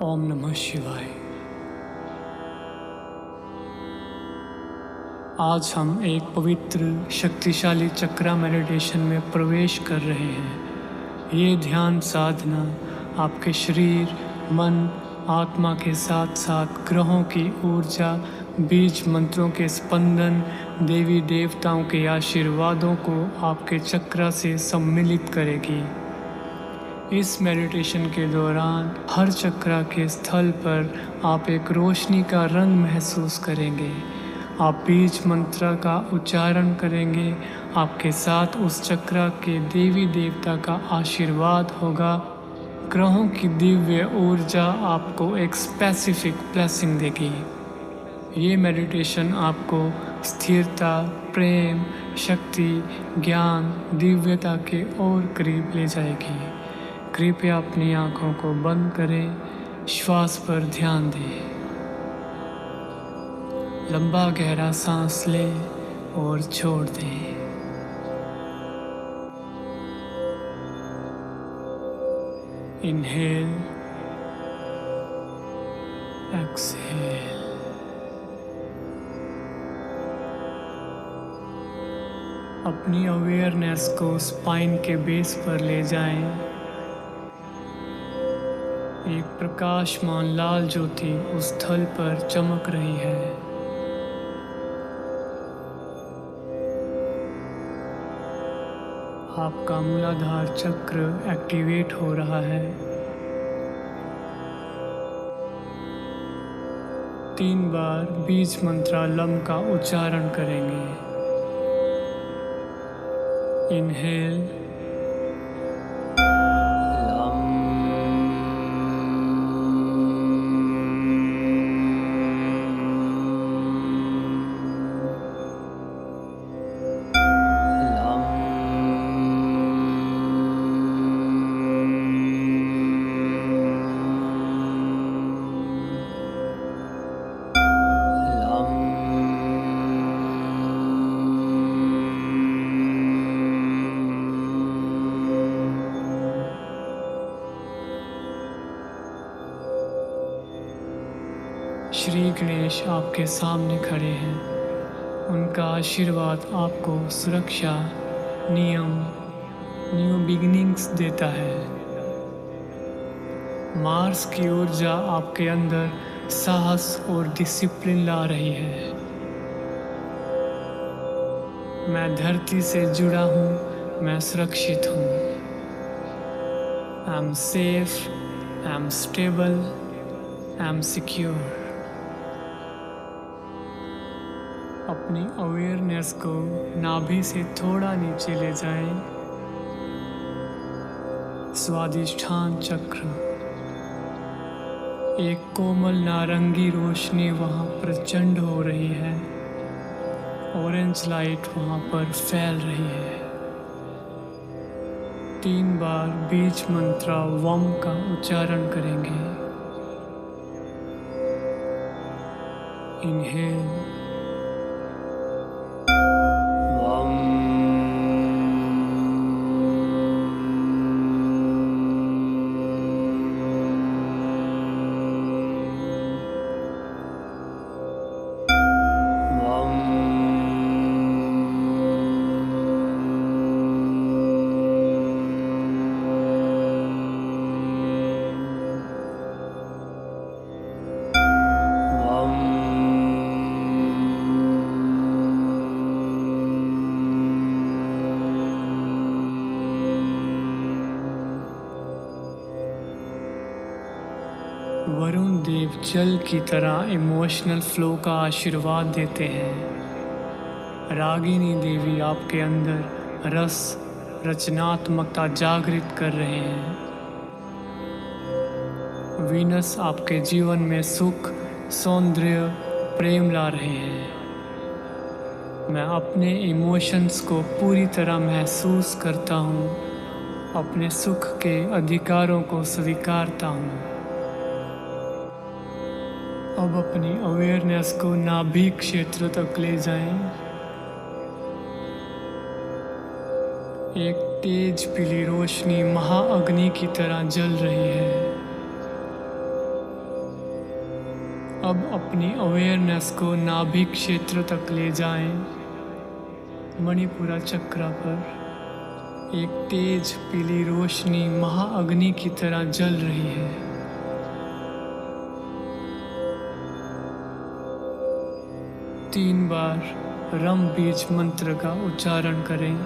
ओम नमः शिवाय। आज हम एक पवित्र शक्तिशाली चक्रा मेडिटेशन में प्रवेश कर रहे हैं। ये ध्यान साधना आपके शरीर, मन, आत्मा के साथ साथ ग्रहों की ऊर्जा, बीज मंत्रों के स्पंदन, देवी देवताओं के आशीर्वादों को आपके चक्रा से सम्मिलित करेगी। इस मेडिटेशन के दौरान हर चक्रा के स्थल पर आप एक रोशनी का रंग महसूस करेंगे। आप बीज मंत्र का उच्चारण करेंगे। आपके साथ उस चक्रा के देवी देवता का आशीर्वाद होगा। ग्रहों की दिव्य ऊर्जा आपको एक स्पेसिफिक ब्लेसिंग देगी। ये मेडिटेशन आपको स्थिरता, प्रेम, शक्ति, ज्ञान, दिव्यता के और करीब ले जाएगी। कृपया अपनी आँखों को बंद करें, श्वास पर ध्यान दें। लंबा गहरा सांस लें और छोड़ दें। Inhale, exhale. अपनी अवेयरनेस को स्पाइन के बेस पर ले जाएं। एक प्रकाशमान लाल ज्योति उस स्थल पर चमक रही है। आपका मूलाधार चक्र एक्टिवेट हो रहा है। 3 बार बीज मंत्र लम का उच्चारण करेंगे। इनहेल, श्री गणेश आपके सामने खड़े हैं। उनका आशीर्वाद आपको सुरक्षा, नियम, न्यू बिगिनिंग्स देता है। मार्स की ऊर्जा आपके अंदर साहस और डिसिप्लिन ला रही है। मैं धरती से जुड़ा हूँ, मैं सुरक्षित हूँ। I am safe, I am stable, I am secure. अपनी अवेयरनेस को नाभि से थोड़ा नीचे ले जाएं। स्वादिष्ठान चक्र, एक कोमल नारंगी रोशनी वहाँ प्रचंड हो रही है। ऑरेंज लाइट वहाँ पर फैल रही है। 3 बार बीज मंत्र वम का उच्चारण करेंगे। इनहेल, वरुण देव जल की तरह इमोशनल फ्लो का आशीर्वाद देते हैं। रागिनी देवी आपके अंदर रस, रचनात्मकता जागृत कर रहे हैं। वीनस आपके जीवन में सुख, सौंदर्य, प्रेम ला रहे हैं। मैं अपने इमोशंस को पूरी तरह महसूस करता हूँ। अपने सुख के अधिकारों को स्वीकारता हूँ। अब अपनी अवेयरनेस को नाभि क्षेत्र तक ले जाएं। एक तेज पीली रोशनी महाअग्नि की तरह जल रही है। अब अपनी अवेयरनेस को नाभि क्षेत्र तक ले जाएं। मणिपुरा चक्र पर एक तेज पीली रोशनी महाअग्नि की तरह जल रही है। तीन बार रम बीज मंत्र का उच्चारण करें।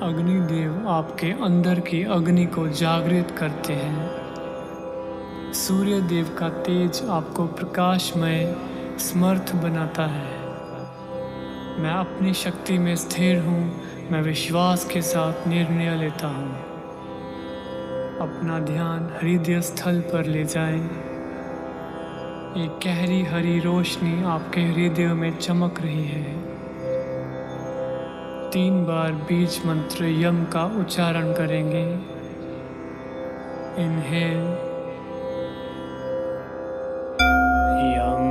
अग्निदेव आपके अंदर की अग्नि को जागृत करते हैं। सूर्य देव का तेज आपको प्रकाशमय समर्थ बनाता है। मैं अपनी शक्ति में स्थिर हूँ। मैं विश्वास के साथ निर्णय लेता हूँ। अपना ध्यान हृदय स्थल पर ले जाएं। एक गहरी हरी रोशनी आपके हृदय में चमक रही है। 3 बार बीज मंत्र यम का उच्चारण करेंगे। इनहेल यम,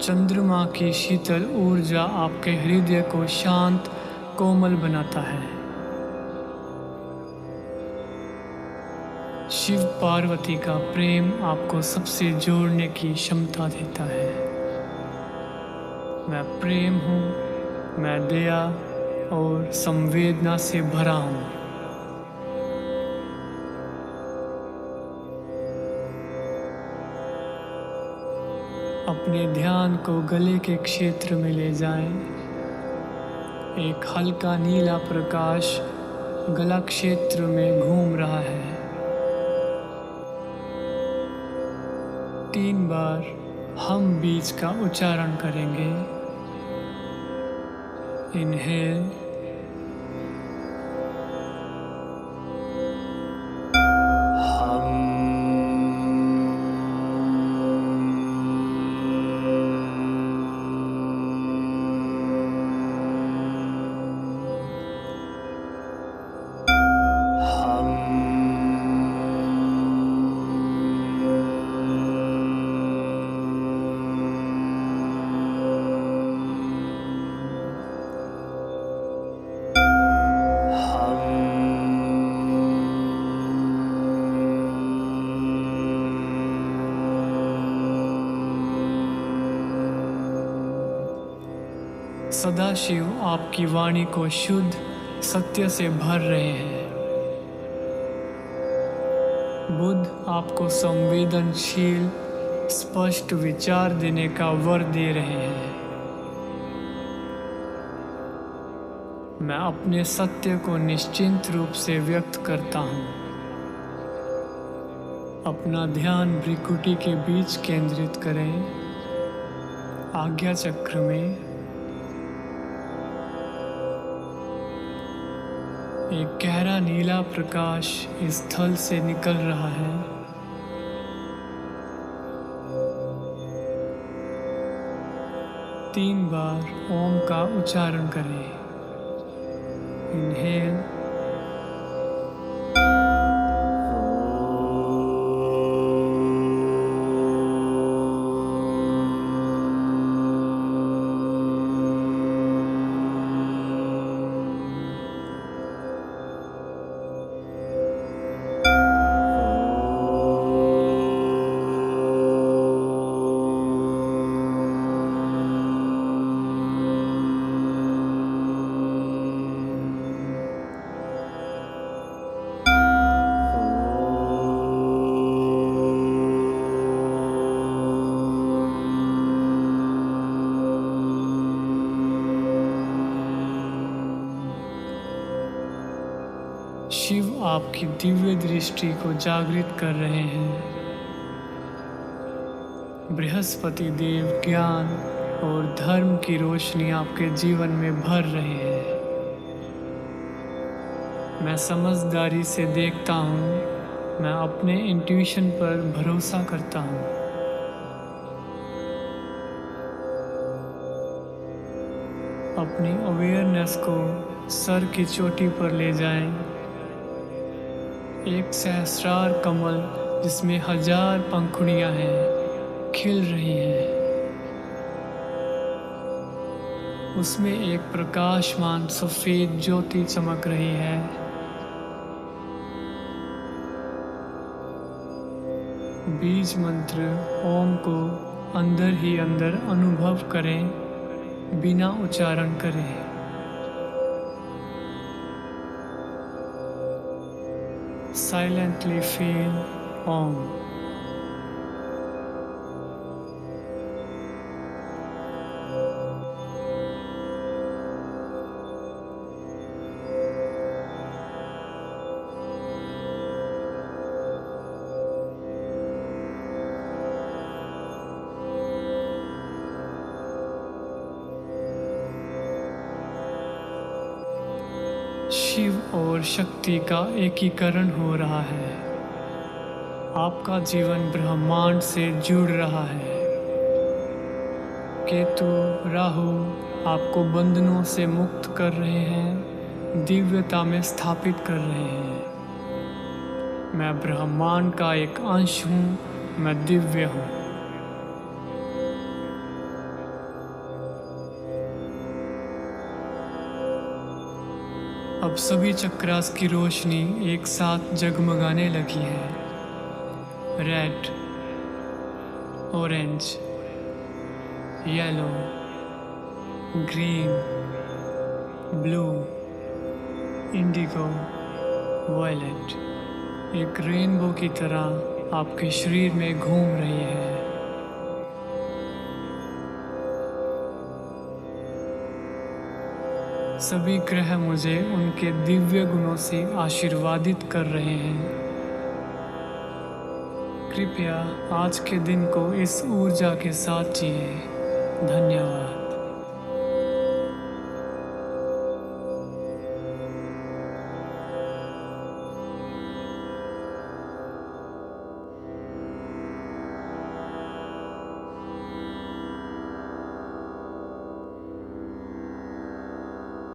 चंद्रमा की शीतल ऊर्जा आपके हृदय को शांत कोमल बनाता है। शिव पार्वती का प्रेम आपको सबसे जोड़ने की क्षमता देता है। मैं प्रेम हूँ, मैं दया और संवेदना से भरा हूँ। अपने ध्यान को गले के क्षेत्र में ले जाएं। एक हल्का नीला प्रकाश गला क्षेत्र में घूम रहा है। 3 बार हम बीज का उच्चारण करेंगे। इनहेल सदाशिव आपकी वाणी को शुद्ध सत्य से भर रहे हैं। बुद्ध आपको संवेदनशील स्पष्ट विचार देने का वर दे रहे हैं। मैं अपने सत्य को निश्चिंत रूप से व्यक्त करता हूँ। अपना ध्यान भ्रिकुटी के बीच केंद्रित करें। आज्ञा चक्र में एक गहरा नीला प्रकाश इस स्थल से निकल रहा है। तीन बार ओम का उच्चारण करें। इनहेल शिव आपकी दिव्य दृष्टि को जागृत कर रहे हैं। बृहस्पति देव ज्ञान और धर्म की रोशनी आपके जीवन में भर रहे हैं। मैं समझदारी से देखता हूँ, मैं अपने इंट्यूशन पर भरोसा करता हूँ। अपनी अवेयरनेस को सर की चोटी पर ले जाएं। एक सहस्रार कमल जिसमें 1000 पंखुड़ियां हैं खिल रही हैं। उसमें एक प्रकाशमान सफेद ज्योति चमक रही है। बीज मंत्र ओम को अंदर ही अंदर अनुभव करें, बिना उच्चारण करें। Silently feel Om. शिव और शक्ति का एकीकरण हो रहा है। आपका जीवन ब्रह्मांड से जुड़ रहा है। केतु राहु आपको बंधनों से मुक्त कर रहे हैं, दिव्यता में स्थापित कर रहे हैं। मैं ब्रह्मांड का एक अंश हूँ, मैं दिव्य हूँ। अब सभी चक्रास की रोशनी एक साथ जगमगाने लगी है। Red, orange, yellow, green, blue, indigo, violet एक रेनबो की तरह आपके शरीर में घूम रही है। सभी ग्रह मुझे उनके दिव्य गुणों से आशीर्वादित कर रहे हैं। कृपया आज के दिन को इस ऊर्जा के साथ जिए। धन्यवाद।